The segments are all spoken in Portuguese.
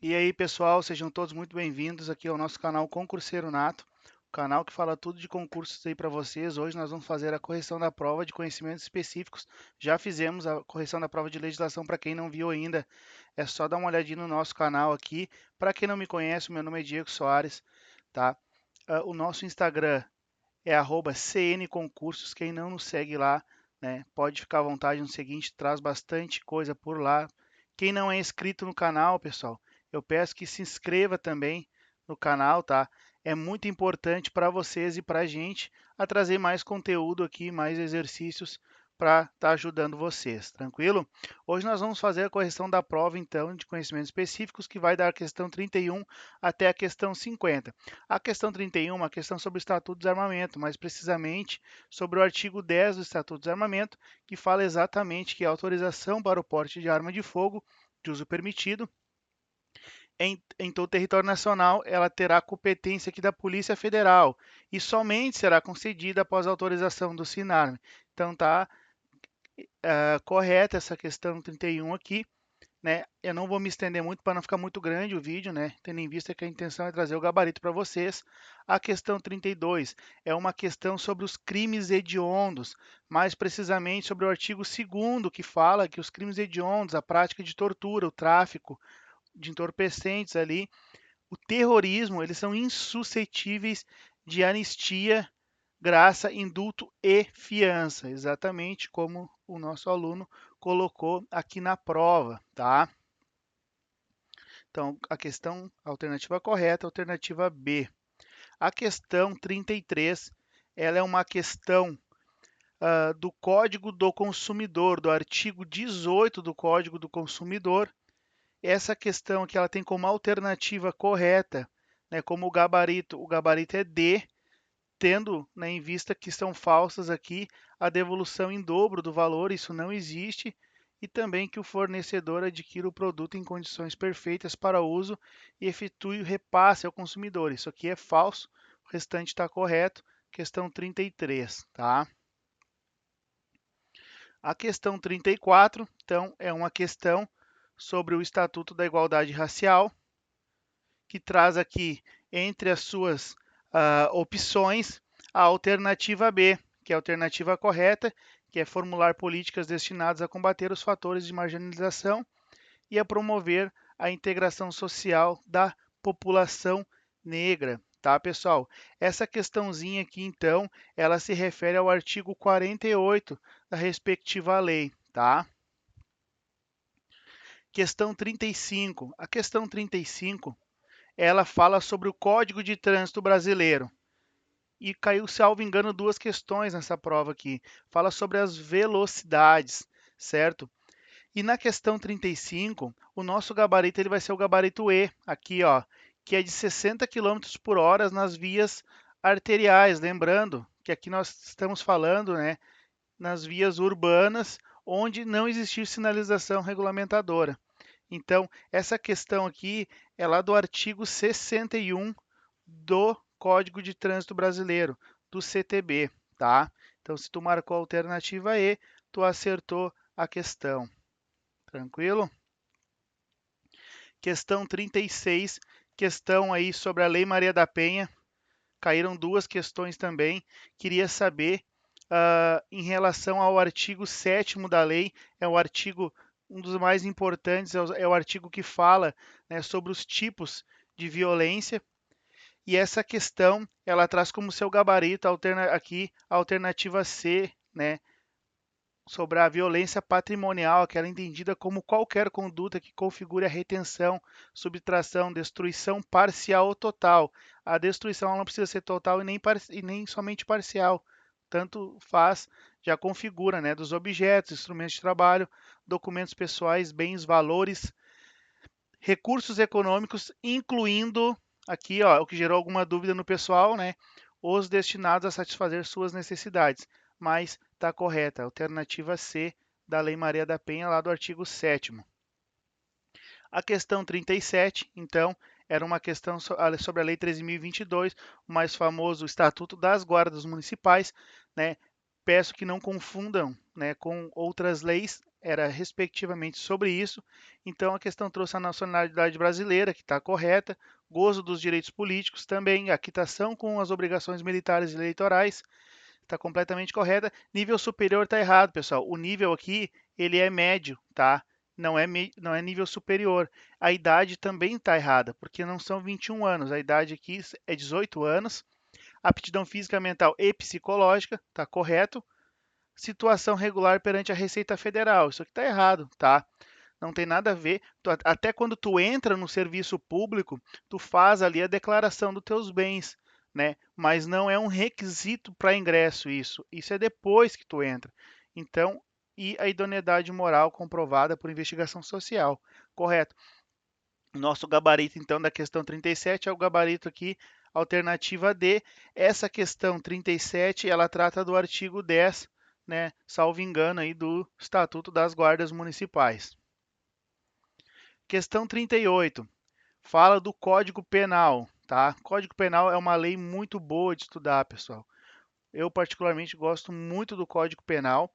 E aí, pessoal, sejam todos muito bem-vindos aqui ao nosso canal Concurseiro Nato, o canal que fala tudo de concursos aí para vocês. Hoje nós vamos fazer a correção da prova de conhecimentos específicos. Já fizemos a correção da prova de legislação, para quem não viu ainda, é só dar uma olhadinha no nosso canal aqui. Para quem não me conhece, meu nome é Diego Soares, tá? O nosso Instagram é @cnconcursos. Quem não nos segue lá, né, pode ficar à vontade no seguinte, traz bastante coisa por lá. Quem não é inscrito no canal, pessoal, eu peço que se inscreva também no canal, tá? É muito importante para vocês e para a gente a trazer mais conteúdo aqui, mais exercícios para estar ajudando vocês, tranquilo? Hoje nós vamos fazer a correção da prova, então, de conhecimentos específicos, que vai da questão 31 até a questão 50. A questão 31 é uma questão sobre o Estatuto do Desarmamento, mais precisamente sobre o artigo 10 do Estatuto do Desarmamento, que fala exatamente que a autorização para o porte de arma de fogo de uso permitido em todo o território nacional, ela terá competência aqui da Polícia Federal e somente será concedida após a autorização do SINARM. Então tá correta essa questão 31 aqui, né? Eu não vou me estender muito para não ficar muito grande o vídeo, né? Tendo em vista que a intenção é trazer o gabarito para vocês. A questão 32 é uma questão sobre os crimes hediondos, mais precisamente sobre o artigo 2º, que fala que os crimes hediondos, a prática de tortura, o tráfico de entorpecentes ali, o terrorismo, eles são insuscetíveis de anistia, graça, indulto e fiança, exatamente como o nosso aluno colocou aqui na prova, tá? Então, a questão alternativa correta, alternativa B. A questão 33, ela é uma questão do Código do Consumidor, do artigo 18 do Código do Consumidor. Essa questão aqui, ela tem como alternativa correta, né, como o gabarito é D, tendo, né, em vista que são falsas aqui a devolução em dobro do valor, isso não existe, e também que o fornecedor adquira o produto em condições perfeitas para uso e efetue o repasse ao consumidor. Isso aqui é falso, o restante está correto. Questão 33, tá? A questão 34, então, é uma questão sobre o Estatuto da Igualdade Racial, que traz aqui, entre as suas opções, a alternativa B, que é a alternativa correta, que é formular políticas destinadas a combater os fatores de marginalização e a promover a integração social da população negra. Tá, pessoal? Essa questãozinha aqui, então, ela se refere ao artigo 48 da respectiva lei, tá? Questão 35. A questão 35, ela fala sobre o Código de Trânsito Brasileiro. E caiu, salvo engano, duas questões nessa prova aqui. Fala sobre as velocidades, certo? E na questão 35, o nosso gabarito ele vai ser o gabarito E, aqui, ó, que é de 60 quilômetros por hora nas vias arteriais. Lembrando que aqui nós estamos falando, né, nas vias urbanas, onde não existir sinalização regulamentadora. Então, essa questão aqui é lá do artigo 61 do Código de Trânsito Brasileiro, do CTB, tá? Então, se tu marcou a alternativa E, tu acertou a questão. Tranquilo? Questão 36, questão aí sobre a Lei Maria da Penha. Caíram duas questões também. Queria saber, em relação ao artigo 7º da lei, é o artigo, um dos mais importantes, é o artigo que fala, né, sobre os tipos de violência. E essa questão, ela traz como seu gabarito aqui a alternativa C, né, sobre a violência patrimonial, aquela entendida como qualquer conduta que configure a retenção, subtração, destruição parcial ou total. A destruição não precisa ser total e nem somente parcial. Tanto faz, já configura, né, dos objetos, instrumentos de trabalho, documentos pessoais, bens, valores, recursos econômicos, incluindo aqui, ó, o que gerou alguma dúvida no pessoal, né, os destinados a satisfazer suas necessidades. Mas está correta, alternativa C da Lei Maria da Penha, lá do artigo 7º. A questão 37, então, era uma questão sobre a Lei 13.022, o mais famoso Estatuto das Guardas Municipais, né? Peço que não confundam, né, com outras leis. era respectivamente sobre isso. Então a questão trouxe a nacionalidade brasileira, que está correta, gozo dos direitos políticos também, a quitação com as obrigações militares e eleitorais, está completamente correta. Nível superior está errado, pessoal. O nível aqui, ele é médio, tá? Não é nível superior. A idade também está errada, porque não são 21 anos. A idade aqui é 18 anos. Aptidão física, mental e psicológica, está correto. Situação regular perante a Receita Federal. Isso aqui está errado, tá? Não tem nada a ver. Até quando tu entra no serviço público, tu faz ali a declaração dos teus bens, né? Mas não é um requisito para ingresso isso. Isso é depois que tu entra. Então, e a idoneidade moral comprovada por investigação social. Correto. Nosso gabarito, então, da questão 37 é o gabarito aqui, alternativa D. Essa questão 37, ela trata do artigo 10, né, salvo engano, aí, do Estatuto das Guardas Municipais. Questão 38, fala do Código Penal, tá? Código Penal é uma lei muito boa de estudar, pessoal. Eu, particularmente, gosto muito do Código Penal.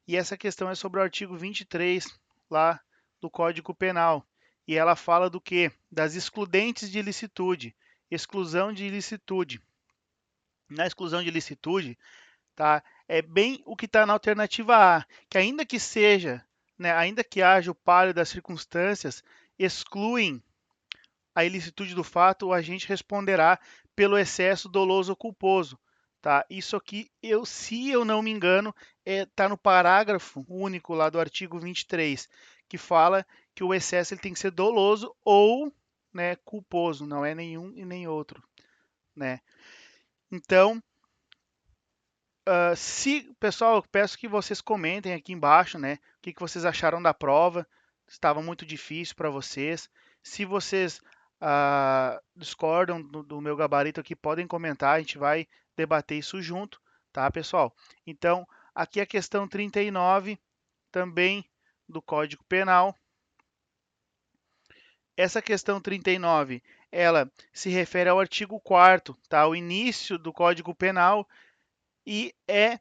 E essa questão é sobre o artigo 23, lá do Código Penal. E ela fala do quê? Das excludentes de ilicitude. Exclusão de ilicitude. Na exclusão de ilicitude, tá? É bem o que está na alternativa A, que ainda que seja, né, ainda que haja o pálio das circunstâncias, excluem a ilicitude do fato, o agente responderá pelo excesso doloso ou culposo. Tá? Isso aqui, se eu não me engano, está no parágrafo único lá do artigo 23, que fala que o excesso ele tem que ser doloso ou, né, culposo, não é nenhum e nem outro. Né? Então, pessoal, eu peço que vocês comentem aqui embaixo, né, o que vocês acharam da prova. Estava muito difícil para vocês. Se vocês discordam do meu gabarito aqui, podem comentar, a gente vai debater isso junto, tá, pessoal? Então, aqui a questão 39, também do Código Penal. Essa questão 39, ela se refere ao artigo 4º, tá? O início do Código Penal, e é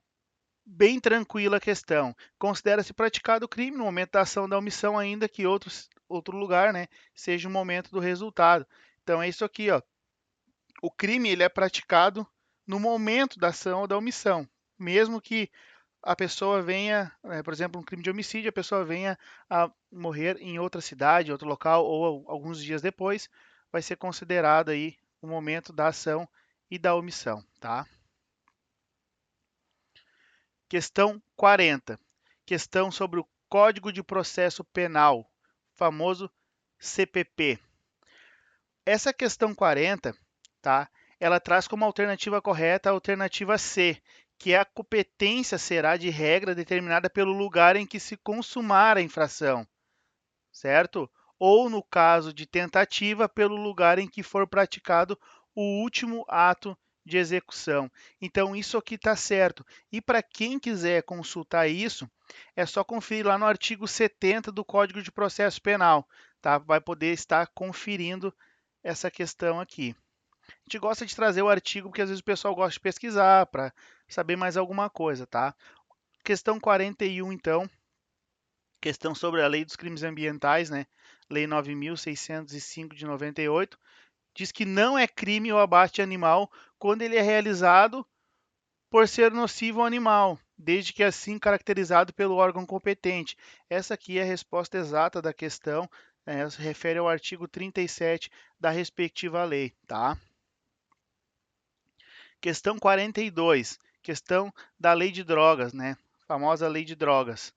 bem tranquila a questão. Considera-se praticado o crime no momento da ação da omissão, ainda que outro lugar, né, seja o momento do resultado. Então é isso aqui, ó. O crime ele é praticado no momento da ação ou da omissão, mesmo que a pessoa venha, por exemplo, um crime de homicídio, a pessoa venha a morrer em outra cidade, outro local ou alguns dias depois, vai ser considerado aí o momento da ação e da omissão, tá? Questão 40. Questão sobre o Código de Processo Penal, famoso CPP. Essa questão 40, tá? Ela traz como alternativa correta a alternativa C, que a competência será de regra determinada pelo lugar em que se consumar a infração, certo? Ou, no caso de tentativa, pelo lugar em que for praticado o último ato de execução. Então, isso aqui está certo. E para quem quiser consultar isso, é só conferir lá no artigo 70 do Código de Processo Penal. Tá? Vai poder estar conferindo essa questão aqui. A gente gosta de trazer o artigo porque às vezes o pessoal gosta de pesquisar para saber mais alguma coisa, tá? Questão 41, então. Questão sobre a Lei dos Crimes Ambientais, né? Lei 9.605 de 98. Diz que não é crime o abate animal quando ele é realizado por ser nocivo ao animal, desde que assim caracterizado pelo órgão competente. Essa aqui é a resposta exata da questão, né, se refere ao artigo 37 da respectiva lei, tá? Questão 42, questão da lei de drogas, né? Famosa lei de drogas.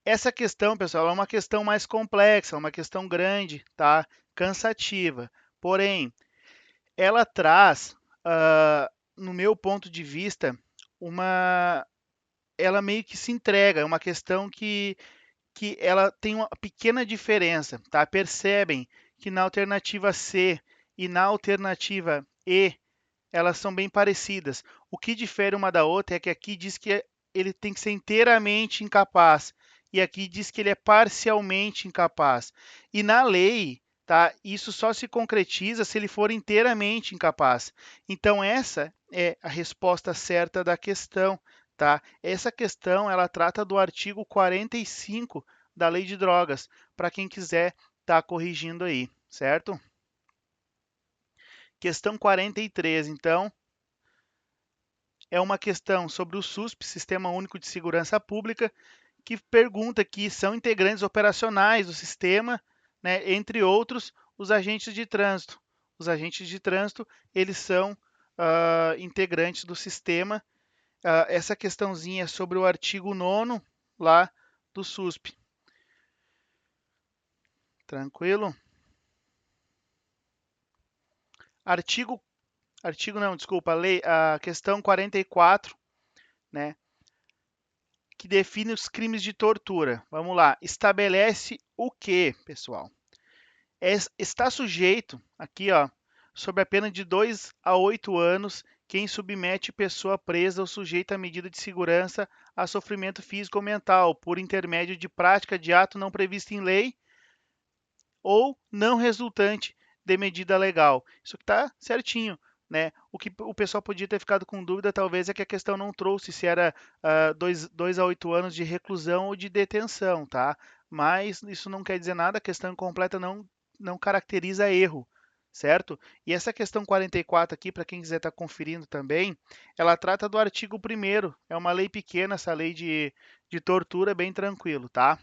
Essa questão, pessoal, é uma questão mais complexa, uma questão grande, tá? Cansativa. Porém, ela traz, no meu ponto de vista, ela meio que se entrega, é uma questão que ela tem uma pequena diferença, tá? Percebem que na alternativa C e na alternativa E, elas são bem parecidas. O que difere uma da outra é que aqui diz que ele tem que ser inteiramente incapaz e aqui diz que ele é parcialmente incapaz. E na lei, tá? Isso só se concretiza se ele for inteiramente incapaz. Então essa é a resposta certa da questão, tá? Essa questão, ela trata do artigo 45 da Lei de Drogas, para quem quiser estar corrigindo aí, certo? Questão 43, então, é uma questão sobre o SUSP, Sistema Único de Segurança Pública, que pergunta que são integrantes operacionais do sistema, né, entre outros, os agentes de trânsito. Os agentes de trânsito, eles são integrantes do sistema. Essa questãozinha é sobre o artigo 9º lá do SUSP. Tranquilo? Artigo não, desculpa, a questão 44, né, que define os crimes de tortura. Vamos lá, estabelece o que, pessoal? Está sujeito, aqui, ó, sob a pena de 2 a 8 anos, quem submete pessoa presa ou sujeita a medida de segurança a sofrimento físico ou mental, por intermédio de prática de ato não previsto em lei ou não resultante de medida legal. Isso está certinho. Né? O que o pessoal podia ter ficado com dúvida, talvez, é que a questão não trouxe se era 2 a 8 anos de reclusão ou de detenção, tá? Mas isso não quer dizer nada, a questão incompleta não caracteriza erro, certo? E essa questão 44 aqui, para quem quiser estar conferindo também, ela trata do artigo 1º, é uma lei pequena, essa lei de tortura, bem tranquilo, tá?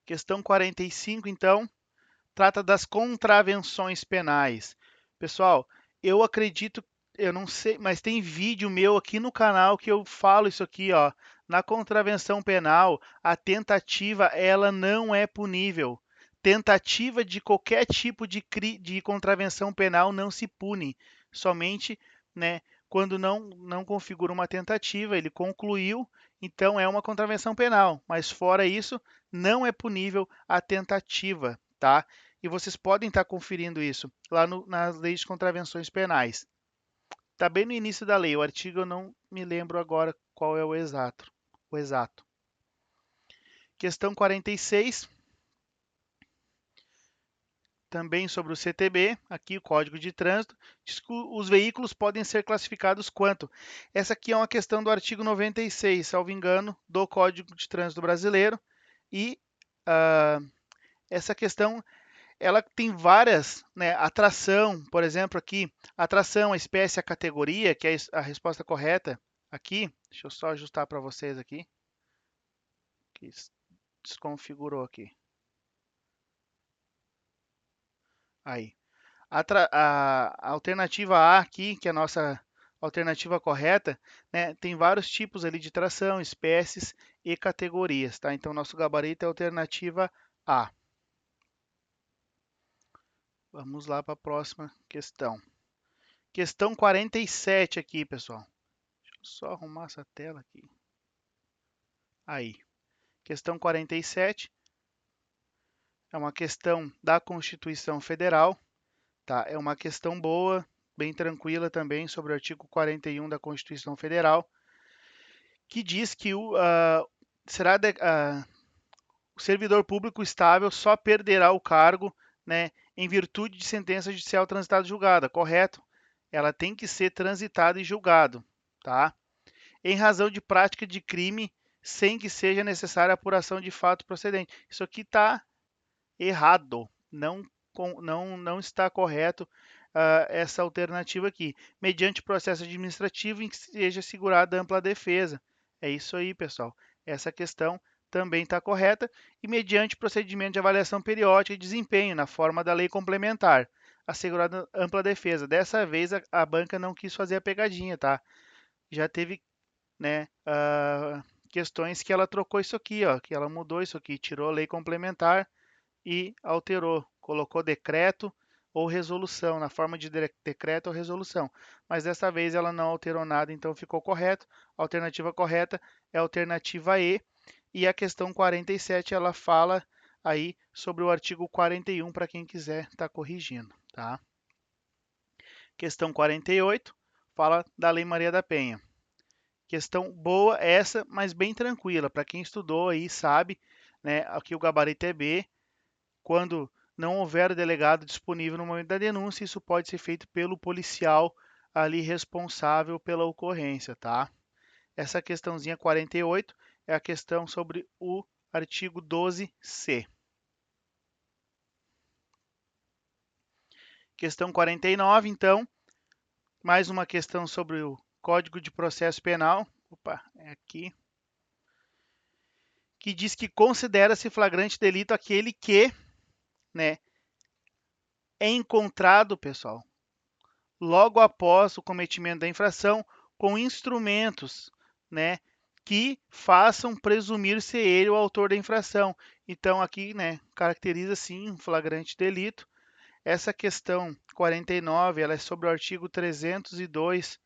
Questão 45, então, trata das contravenções penais. Pessoal, eu acredito, eu não sei, mas tem vídeo meu aqui no canal que eu falo isso aqui, ó. Na contravenção penal, a tentativa ela não é punível. Tentativa de qualquer tipo de contravenção penal não se pune. Somente, né, quando não configura uma tentativa, ele concluiu, então é uma contravenção penal. Mas fora isso, não é punível a tentativa, tá? E vocês podem estar conferindo isso lá nas leis de contravenções penais. Está bem no início da lei, o artigo eu não me lembro agora qual é o exato. Questão 46, também sobre o CTB, aqui o Código de Trânsito, diz que os veículos podem ser classificados quanto? Essa aqui é uma questão do artigo 96, salvo engano, do Código de Trânsito brasileiro, e essa questão ela tem várias, né, atração, por exemplo, aqui, atração, a espécie, a categoria, que é a resposta correta aqui. Deixa eu só ajustar para vocês aqui, que desconfigurou aqui. Aí. A alternativa A aqui, que é a nossa alternativa correta, né, tem vários tipos ali de tração, espécies e categorias, tá? Então, nosso gabarito é a alternativa A. Vamos lá para a próxima questão. Questão 47 aqui, pessoal. Deixa eu só arrumar essa tela aqui. Aí. Questão 47 é uma questão da Constituição Federal, tá? É uma questão boa, bem tranquila também, sobre o artigo 41 da Constituição Federal, que diz que o servidor público estável só perderá o cargo, né, em virtude de sentença judicial transitada e julgada, correto? Ela tem que ser transitada e julgado, tá? Em razão de prática de crime sem que seja necessária a apuração de fato procedente. Isso aqui está errado, não está correto essa alternativa aqui. Mediante processo administrativo em que seja assegurada ampla defesa. É isso aí, pessoal. Essa questão também está correta. E mediante procedimento de avaliação periódica e desempenho, na forma da lei complementar, assegurada ampla defesa. Dessa vez a banca não quis fazer a pegadinha, tá? Já teve, né, questões que ela trocou isso aqui, ó, que ela mudou isso aqui, tirou a lei complementar e alterou, colocou decreto ou resolução, na forma de decreto ou resolução. Mas dessa vez ela não alterou nada, então ficou correto. A alternativa correta é a alternativa E. E a questão 47 ela fala aí sobre o artigo 41 para quem quiser estar corrigindo, tá? Questão 48 fala da Lei Maria da Penha. Questão boa essa, mas bem tranquila. Para quem estudou aí sabe, né, aqui o gabarito é B. Quando não houver o delegado disponível no momento da denúncia, isso pode ser feito pelo policial ali responsável pela ocorrência, tá? Essa questãozinha 48 é a questão sobre o artigo 12C. Questão 49, então, mais uma questão sobre o Código de Processo Penal. Opa, é aqui. Que diz que considera-se flagrante delito aquele que, né, é encontrado, pessoal, logo após o cometimento da infração, com instrumentos, né, que façam presumir ser ele o autor da infração. Então, aqui, né, caracteriza sim um flagrante delito. Essa questão 49, ela é sobre o artigo 302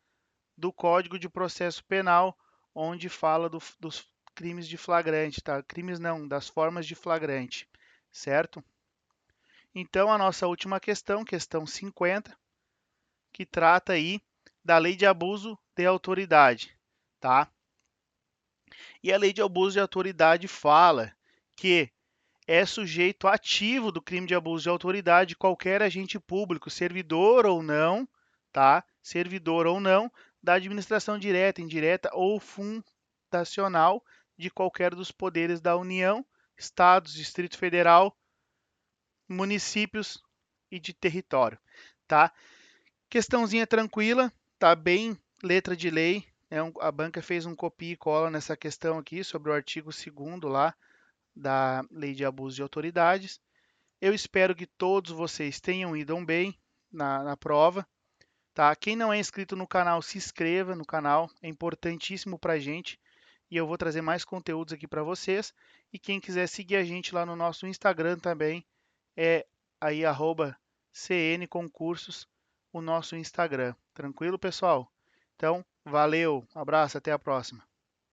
do Código de Processo Penal, onde fala dos crimes de flagrante, tá? Crimes não, das formas de flagrante, certo? Então, a nossa última questão, questão 50, que trata aí da lei de abuso de autoridade, tá? E a lei de abuso de autoridade fala que é sujeito ativo do crime de abuso de autoridade qualquer agente público, servidor ou não, tá? Servidor ou não, da administração direta, indireta ou fundacional de qualquer dos poderes da União, Estados, Distrito Federal, municípios e de território, tá? Questãozinha tranquila, tá bem letra de lei. A banca fez um copia e cola nessa questão aqui sobre o artigo 2º lá da Lei de Abuso de Autoridades. Eu espero que todos vocês tenham ido bem na prova. Tá? Quem não é inscrito no canal, se inscreva no canal, é importantíssimo para a gente. E eu vou trazer mais conteúdos aqui para vocês. E quem quiser seguir a gente lá no nosso Instagram também, é aí @cnconcursos, o nosso Instagram. Tranquilo, pessoal? Então, valeu, abraço, até a próxima.